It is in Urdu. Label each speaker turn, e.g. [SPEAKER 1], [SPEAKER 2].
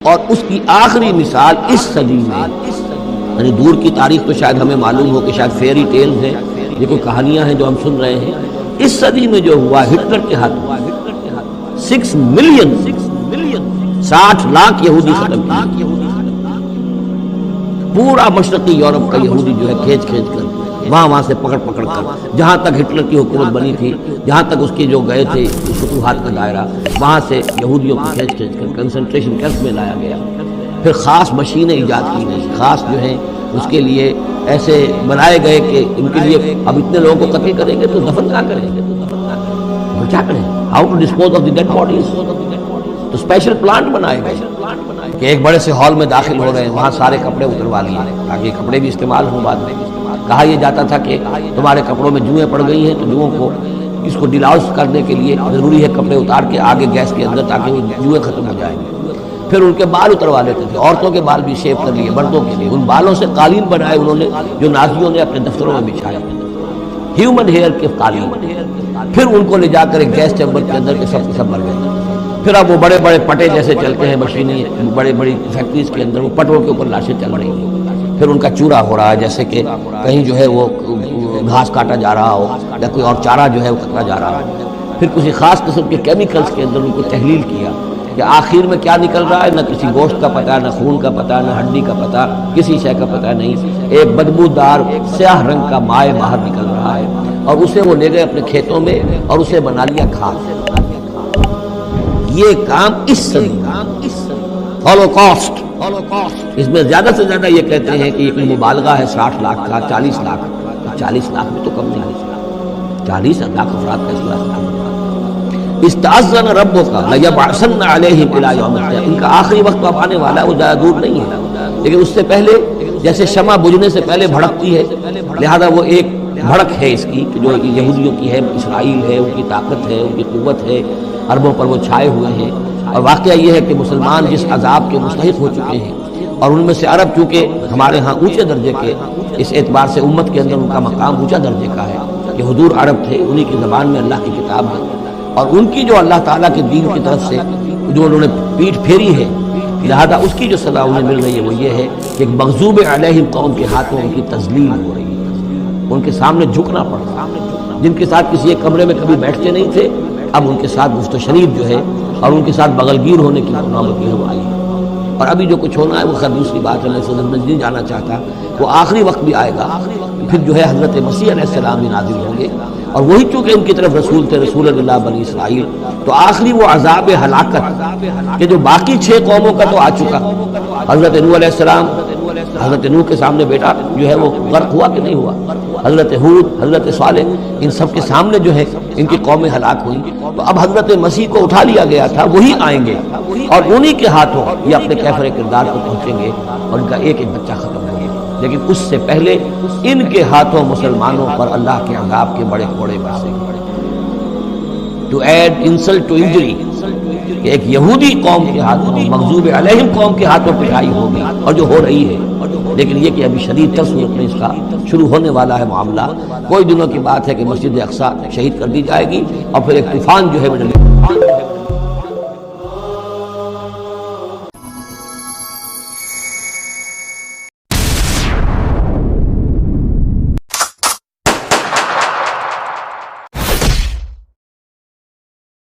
[SPEAKER 1] اور اس کی آخری مثال اس صدی میں، یعنی دور کی تاریخ تو شاید ہمیں معلوم ہو کہ شاید فیری ٹیلز ہیں، یہ کوئی کہانیاں ہیں جو ہم سن رہے ہیں، اس صدی میں جو ہوا ہٹلر کے ہاتھ 6 ملین 60 لاکھ یہودی ختم کیے، پورا مشرقی یورپ کا یہودی جو ہے کھینچ کر وہاں سے پکڑ کر جہاں تک ہٹلر کی حکومت بنی تھی، جہاں تک اس کے جو گئے تھے فتوحات کا دائرہ، وہاں سے یہودیوں کو کھینچ کر کنسنٹریشن کیمپ میں لایا گیا۔ پھر خاص مشینیں ایجاد کی گئی، خاص جو ہیں اس کے لیے ایسے بنائے گئے کہ ان کے لیے اب اتنے لوگوں کو قتل کریں گے تو دفن کیا کریں گے، تو کیا کریں، how to dispose of the dead bodies, تو اسپیشل پلانٹ بنائے گئے کہ ایک بڑے سے ہال میں داخل ہو رہے ہیں، وہاں سارے کپڑے اتروا لیے تاکہ یہ کپڑے بھی استعمال ہوں بعد میں۔ کہا یہ جاتا تھا کہ تمہارے کپڑوں میں جوئیں پڑ گئی ہیں تو جوؤں کو اس کو ڈیلاؤس کرنے کے لیے ضروری ہے کپڑے اتار کے آگے گیس کے اندر تاکہ وہ جوئیں ختم ہو جائیں گے۔ پھر ان کے بال اتروا لیتے تھے، عورتوں کے بال بھی شیو کر لیے مردوں کے لیے، ان بالوں سے قالین بنائے انہوں نے جو نازیوں نے اپنے دفتروں میں بچھائے، ہیومن ہیئر کے قالین۔ پھر ان کو لے جا کر ایک گیس چیمبر کے اندر کے سب مر گئے۔ پھر اب وہ بڑے بڑے پٹے جیسے چلتے ہیں مشینیں بڑی بڑی فیکٹریز کے اندر، وہ پٹوں کے اوپر لاشیں چل رہی ہیں، پھر ان کا چورا ہو رہا ہے جیسے کہ کہیں جو ہے وہ گھاس کاٹا جا رہا ہو یا کوئی اور چارہ جو ہے وہ کٹا جا رہا ہو۔ پھر کسی خاص قسم کے کیمیکلز کے اندر ان کو تحلیل کیا کہ آخر میں کیا نکل رہا ہے، نہ کسی گوشت کا پتہ، نہ خون کا پتہ، نہ ہڈی کا پتہ، کسی شے کا پتہ نہیں، ایک بدبودار سیاہ رنگ کا مائع باہر نکل رہا ہے، اور اسے وہ لے گئے اپنے کھیتوں میں اور اسے بنا لیا کھاد۔ یہ کام اس صدی ہولوکاسٹ، اس میں زیادہ سے زیادہ یہ کہتے ہیں کہ یہ کوئی مبالغہ ہے 60 لاکھ کا، 40 لاکھ، 40 لاکھ میں تو کم نہیں ہے، 40 لاکھ افراد کا اصلاح۔ استأذن ربک لیبعثن علیہم الی یوم القیامہ، ان کا آخری وقت اب آنے والا ہے، وہ زیادہ دور نہیں ہے، لیکن اس سے پہلے جیسے شمع بجھنے سے پہلے بھڑکتی ہے، لہذا وہ ایک بھڑک ہے اس کی کہ جو یہودیوں کی ہے، اسرائیل ہے، ان کی طاقت ہے، ان کی قوت ہے، عربوں پر وہ چھائے ہوئے ہیں۔ اور واقعہ یہ ہے کہ مسلمان جس عذاب کے مستحق ہو چکے ہیں، اور ان میں سے عرب چونکہ ہمارے ہاں اونچے درجے کے، اس اعتبار سے امت کے اندر ان کا مقام اونچا درجے کا ہے کہ حضور عرب تھے، انہی کی زبان میں اللہ کی کتاب ہے، اور ان کی جو اللہ تعالیٰ کے دین کی طرف سے جو انہوں نے پیٹھ پھیری ہے، لہذا اس کی جو سزا انہیں مل رہی ہے وہ یہ ہے کہ ایک مغضوب علیہم قوم کے ہاتھوں ان کی تذلیل ہو رہی ہے، ان کے سامنے جھکنا پڑ رہا ہے، جن کے ساتھ کسی ایک کمرے میں کبھی بیٹھتے نہیں تھے، اب ان کے ساتھ گفت و شنید جو ہے اور ان کے ساتھ بغل گیر ہونے کی نوبت یہ آئی ہے۔ اور ابھی جو کچھ ہونا ہے وہ خیر دوسری بات ہے، میں نہیں جانا چاہتا، وہ آخری وقت بھی آئے گا، پھر جو ہے حضرت مسیح علیہ السلام بھی نازل ہوں گے، اور وہی چونکہ ان کی طرف رسول تھے، رسول اللہ بنی اسرائیل، تو آخری وہ عذاب ہلاکت کہ جو باقی 6 قوموں کا تو آ چکا، حضرت نوح علیہ السلام، حضرت نوح کے سامنے بیٹا جو ہے وہ غرق ہوا کہ نہیں ہوا، حضرت ہود، حضرت صالح، ان سب کے سامنے جو ہے ان کی قومیں ہلاک ہوئی، تو اب حضرت مسیح کو اٹھا لیا گیا تھا، وہی آئیں گے اور انہی کے ہاتھوں یہ اپنے کیفر کردار کو پہنچیں گے اور ان کا ایک ایک بچہ ختم ہو گیا، لیکن اس سے پہلے ان کے ہاتھوں مسلمانوں پر اللہ کے عذاب کے بڑے کوڑے برسیں گے۔ To add insult to injury, کہ ایک یہودی قوم کے ہاتھوں، مغضوب علیہم قوم کے ہاتھوں پٹائی ہوگی، اور جو ہو رہی ہے، لیکن یہ کہ ابھی شدید تر صورت میں اس کا شروع ہونے والا ہے معاملہ۔ کوئی دنوں کی بات ہے کہ مسجد اقصی شہید کر دی جائے گی، اور پھر ایک طوفان جو ہے